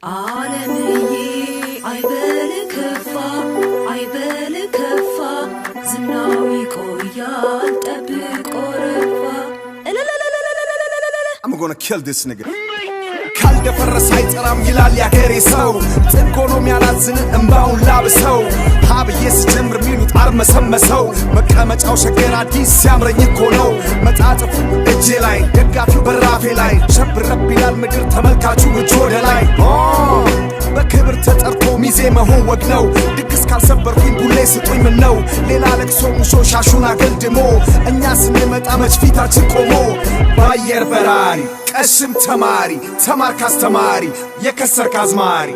ዓለምዬ አይበልከፋ አይበልከፋ ዝናው ይቆያል ጠብቆ ረፋ I'm gonna kill this nigga ካልደፈረሰ አይጠራም ይላል ያገሬ ሰው ጥንቆኖም ያላዝን እንባውን ላብሰው ሀብዬ ስጀምር ሚሉት አርመሰመሰው መቀመጫው ሸገር አዲስ ሲያምረኝ እኮ ነው መጣጥፉ እጄ ላይ ደጋፊው በራፌ ላይ ሸብረብ ይላል ምድር ተመልካቹ እጅ ወደ ላይ በክብር ተጠርቶ ሚዜ መሆን ወግ ነው ድግስ ካልሰበርኩኝ ቡሌ ስጡኝ ምን ነው ሌላ ለቅሶ ሙሾ ሻሹን አገልድሞ እኛ ስንመጣ መች ፊታችን ቆሞ ባየር በራሪ ቀሽም ተማሪ ተማርክ አስተማሪ የከሰርክ አዝማሪ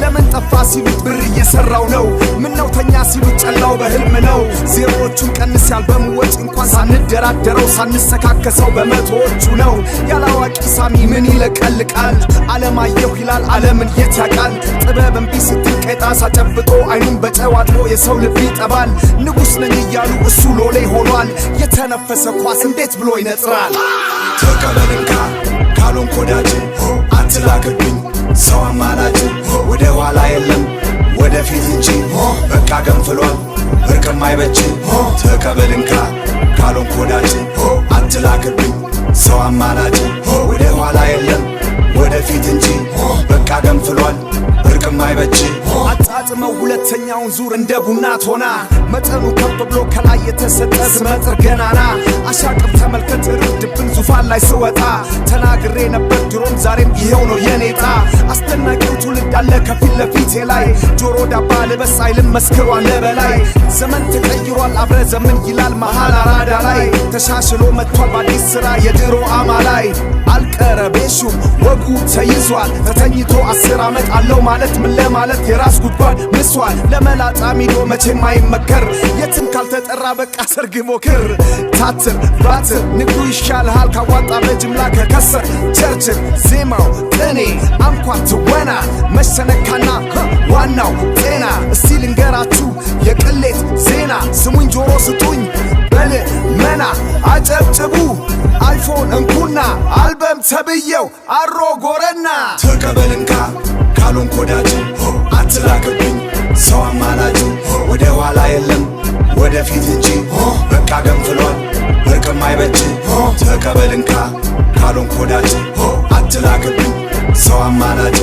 ለምን ጠፋ ሲሉት ብር እየሰራው ነው ምነው ተኛ ሲሉት ጨላው በህልም ነው ዜሮዎቹን ቀንስ ያልበሙ ወጭ እንኳን ሳንደራደረው ሳንሰካከሰው በመቶዎቹ ነው ያላዋቂ ሳሚ ምን ይለቀልቃል ዓለማየሁ ይላል ዓለምን የት ያቃል ጥበብ እምቢ ስትል ቀጣ ሳጨብጦ አይኑን በጨው አጥቦ የሰው ልብ ይጠባል ንጉሥ ነኝ እያሉ እሱ ሎሌ ሆኗል የተነፈሰ ኳስ እንዴት ብሎ ይነጥራል ተቀበልንካ ካሉን ኮዳጅ አትላክብኝ ሰው አማላጅ ወደ ኋላ የለም ወደፊት እንጂ በቃ ገንፍሏል እርቅም አይበጅ ተቀበልንካ ካሉን ኮዳጅ አትላክብኝ ሰው አማላጅ ወደ ኋላ የለም ወደፊት እንጂ በቃ ገንፍሏል እርቅም አይበጅ አጣጥመው ሁለተኛውን ዙር እንደ ቡና ቶና መጠኑ ከፍ ብሎ ከላይ የተሰጠ ስመጥር ገናና አሻቅብ ተመልከት ርድብን ዙፋን ላይ ስወጣ ተናግሬ ነበር ድሮም ዛሬም ይሄው ነው የኔጣ አስደናቂው ትውልድ አለ ከፊት ለፊቴ ላይ ጆሮ ዳባ ልበስ አይልም መስክሯል ለበላይ ዘመን ተቀይሯል አብረ ዘመን ይላል መሃል አራዳ ላይ ተሻሽሎ መጥቷል በአዲስ ስራ የድሮ አማላይ አልቀረቤሹም ወጉ ተይዟል ተተኝቶ 10 ዓመት አለው ማለት ምን ለማለት የራስ ጉድጓድ ምሷል ለመላጣ ሚዶ መቼም አይመከር የትም ካልተጠራ በቃ ሰርግ ሞክር ታትር ባትር ንግዱ ይሻልሃል ካዋጣ በጅምላ ከከሰር ቸርችር ዜማው ቅኔ አንኳር ትወና መሸነካና ዋናው ጤና እስቲ ልንገራችሁ የቅሌት ዜና ስሙኝ ጆሮ ስጡኝ በል መና አጨብጭቡ አይፎን እንኩና አልበም ተብየው አሮ ጎረና ተቀበልንካ ካሉን ኮዳጅ አትላክብኝ ሰው አማላጅ ወደ ኋላ የለም ወደፊት እንጂ በቃ ገንፍሏል እርቅም አይበጅ ተቀበልንካ ካሉን ኮዳጅ አትላክብኝ ሰው አማላጅ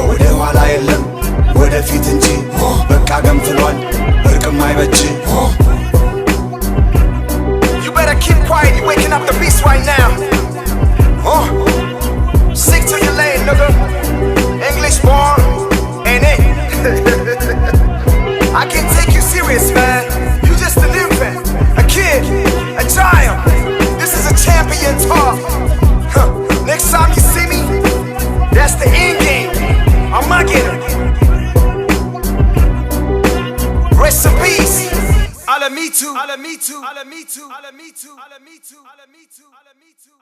ወደ ኋላ የለም ወደፊት እንጂ በቃ ገንፍሏል እርቅም አይበጅ You better keep quiet, you waking up the beast right now Stick to your lane, nigga English born, ain't it? I can't take you serious, man You just an infant, a kid, a child This is a champion talk Next time you see me, that's the end game I'm not getting Rest in peace Ala me too, ala me too, ala me too, ala me too, ala me too, ala me too, ala me too